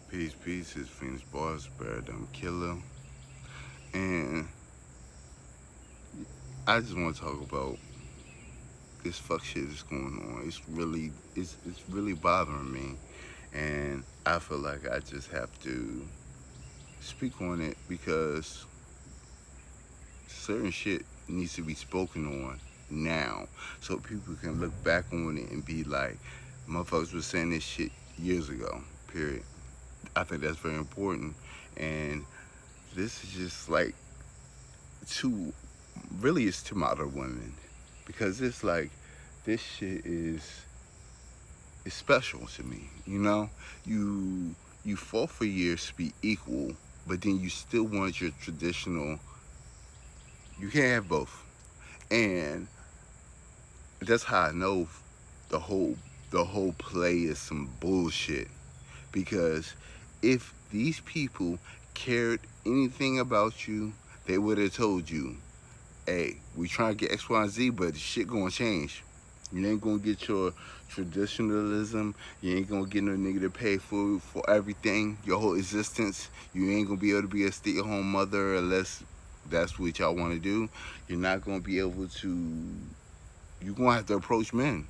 Peace, it's Phoenix Boss, Paradigm Killer. And I just want to talk about this fuck shit that's going on. It's really bothering me. And I feel like I just have to speak on it because certain shit needs to be spoken on now. So people can look back on it and be like, motherfuckers was saying this shit years ago. Period. I think that's very important. And this is just like to really it's to modern women because it's like this shit is special to me. You fought for years to be equal, but then you still want your traditional. You can't have both, and that's how I know the whole the whole play is some bullshit. Because if these people cared anything about you, they would have told you, hey, we trying to get X, Y, and Z, but the shit gonna change. You ain't gonna get your traditionalism. You ain't gonna get no nigga to pay for everything, your whole existence. You ain't gonna be able to be a stay-at-home mother unless that's what y'all want to do. You're not gonna be able to. You're gonna have to approach men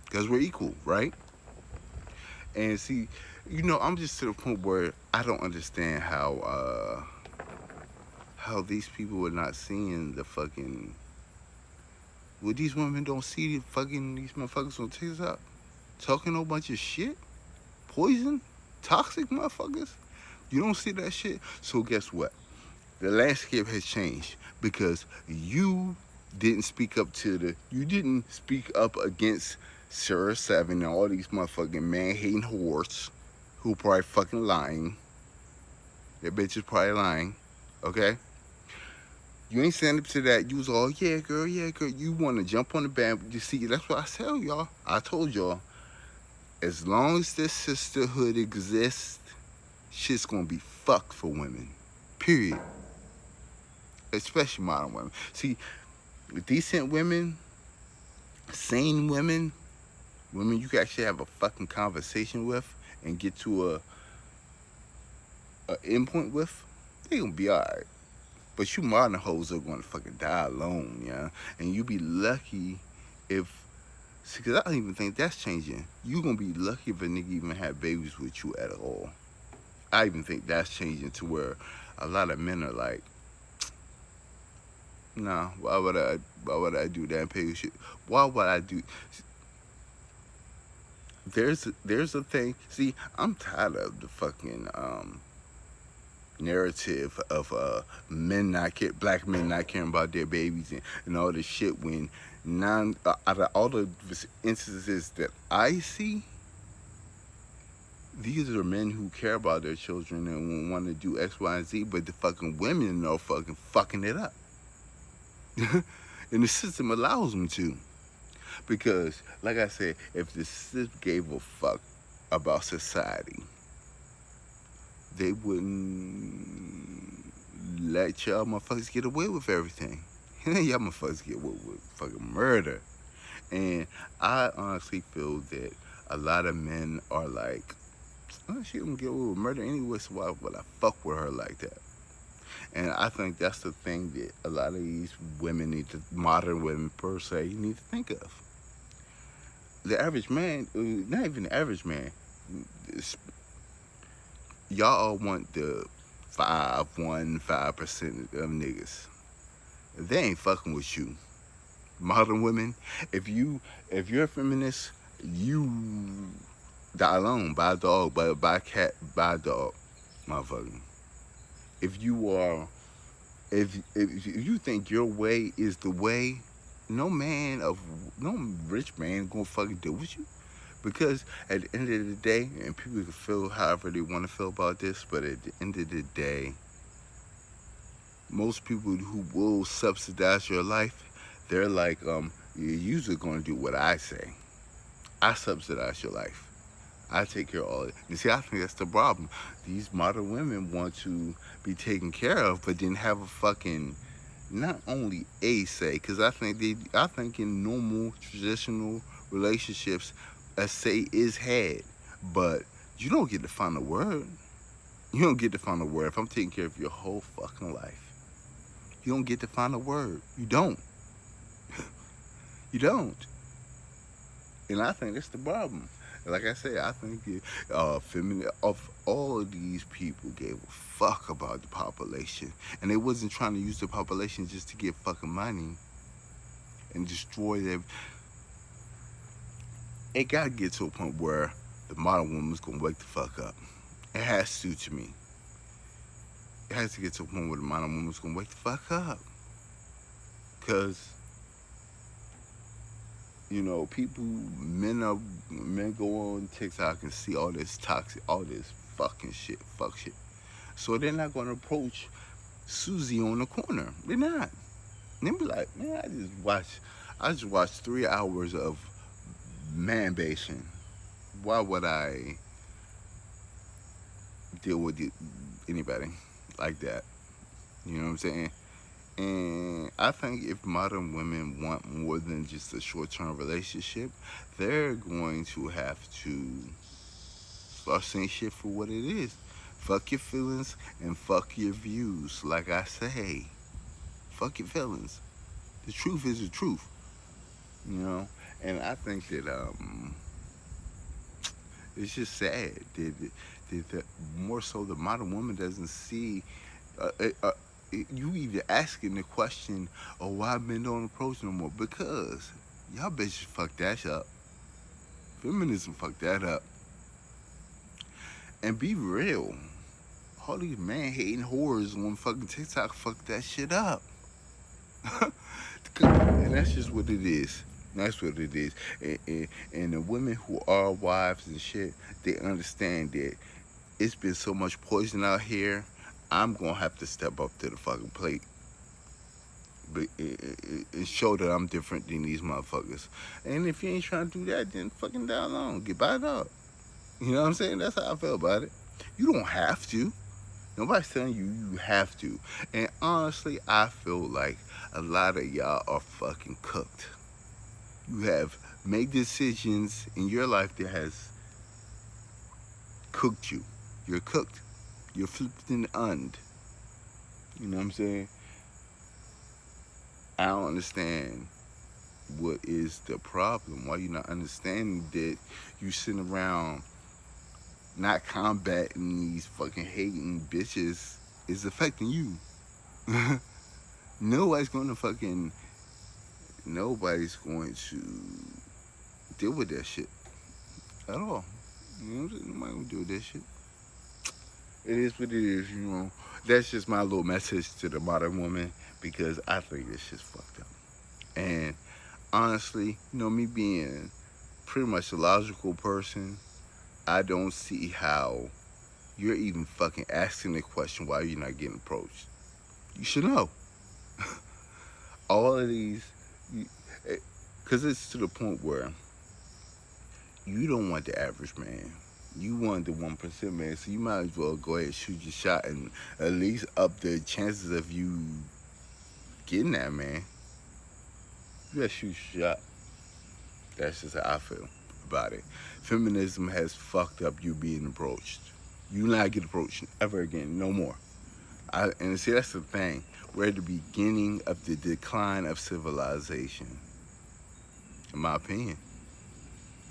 because we're equal, right? And see, I'm just to the point where I don't understand how these people are not seeing the fucking. Well, these women don't see the fucking these motherfuckers on TikTok talking a bunch of shit, poison, toxic motherfuckers. You don't see that shit. So guess what? The landscape has changed because you didn't speak up against Sarah Seven and all these motherfucking man hating whores who probably fucking lying. That bitch is probably lying. Okay? You ain't stand up to that. You was all, yeah, girl. You want to jump on the band. You see, that's what I tell y'all. I told y'all, as long as this sisterhood exists, shit's gonna be fucked for women. Period. Especially modern women. See, decent women, sane women, women you can actually have a fucking conversation with and get to a endpoint with, they gonna be alright. But you modern hoes are gonna fucking die alone, yeah. And you be lucky if, see, cause I don't even think that's changing. You gonna be lucky if a nigga even have babies with you at all. I even think that's changing to where a lot of men are like, nah, why would I do that and pay you shit? Why would I do? There's a thing. See, I'm tired of the fucking narrative of black men not caring about their babies and all this shit when out of all the instances that I see, these are men who care about their children and want to do X, Y, and Z, but the fucking women are fucking it up. And the system allows them to. Because, like I said, if the system gave a fuck about society, they wouldn't let y'all motherfuckers get away with everything. Y'all motherfuckers get away with fucking murder. And I honestly feel that a lot of men are like, oh, she don't get away with murder anyway, so why would I fuck with her like that? And I think that's the thing that a lot of these women modern women per se, need to think of. The average man, not even the average man, y'all all want the 5% of niggas. They ain't fucking with you. Modern women, if you're a feminist, you die alone, buy a dog, buy a cat, buy a dog, motherfucker. If you are if you think your way is the way, no man of no rich man gonna fucking deal with you. Because at the end of the day, and people can feel however they want to feel about this, but at the end of the day, most people who will subsidize your life, they're like, you're usually gonna do what I say. I subsidize your life. I take care of all it. You see, I think that's the problem. These modern women want to be taken care of, but then have a fucking not only a say, because I think in normal traditional relationships, a say is had, but You don't get to find a word. You don't get to find a word. If I'm taking care of your whole fucking life, you don't get to find a word. You don't. You don't. And I think that's the problem. Like I said, I think feminine of all of these people gave a fuck about the population, and they wasn't trying to use the population just to get fucking money and destroy them. It gotta get to a point where the modern woman's gonna wake the fuck up. It has to me. It has to get to a point where the modern woman's gonna wake the fuck up, cause you know, men go on TikTok and see all this toxic, all this fucking shit, fuck shit. So they're not gonna approach Susie on the corner. They're not. They be like, man, I just watched 3 hours of man basing. Why would I deal with anybody like that? You know what I'm saying? And I think if modern women want more than just a short term relationship, they're going to have to start saying shit for what it is. Fuck your feelings and fuck your views. Like I say, fuck your feelings. The truth is the truth, you know? And I think that it's just sad that more so the modern woman doesn't see. Uh, uh, uh, you even asking the question, "Oh, why men don't approach no more?" Because y'all bitches fucked that up. Feminism fucked that up. And be real, all these man hating whores on fucking TikTok fucked that shit up. And that's just what it is. That's what it is. And the women who are wives and shit, they understand that it's been so much poison out here. I'm gonna have to step up to the fucking plate, but and show that I'm different than these motherfuckers. And if you ain't trying to do that, then fucking down long, get by it up. You know what I'm saying? That's how I feel about it. You don't have to. Nobody's telling you you have to. And honestly, I feel like a lot of y'all are fucking cooked. You have made decisions in your life that has cooked you. You're cooked. You're flipped and und. You know what I'm saying? I don't understand what is the problem. Why you not understanding that you sitting around not combating these fucking hating bitches is affecting you. Nobody's going to deal with that shit at all. You know what I'm saying? Nobody gonna deal with that shit. It is what it is, you know. That's just my little message to the modern woman because I think this shit's fucked up. And honestly, you know, me being pretty much a logical person, I don't see how you're even fucking asking the question why you're not getting approached. You should know. All of these, because it's to the point where you don't want the average man. You want the 1% man, so you might as well go ahead and shoot your shot and at least up the chances of you getting that man. You gotta shoot your shot. That's just how I feel about it. Feminism has fucked up you being approached. You not get approached ever again, no more. And see, that's the thing. We're at the beginning of the decline of civilization, in my opinion.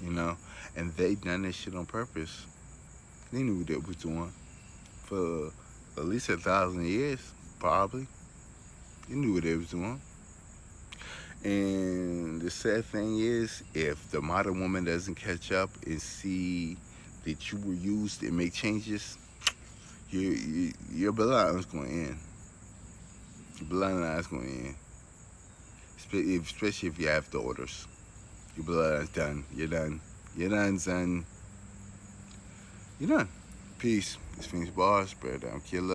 You know, and they done this shit on purpose. They knew what they was doing for at least 1,000 years, probably. They knew what they was doing. And the sad thing is, if the modern woman doesn't catch up and see that you were used and make changes, your bloodline's going to end. Your bloodline's going to end. Especially if you have daughters. Your bloodline's done. You're done. You're done, son. You're done. Peace. This Phoenix Bars, spread down killer.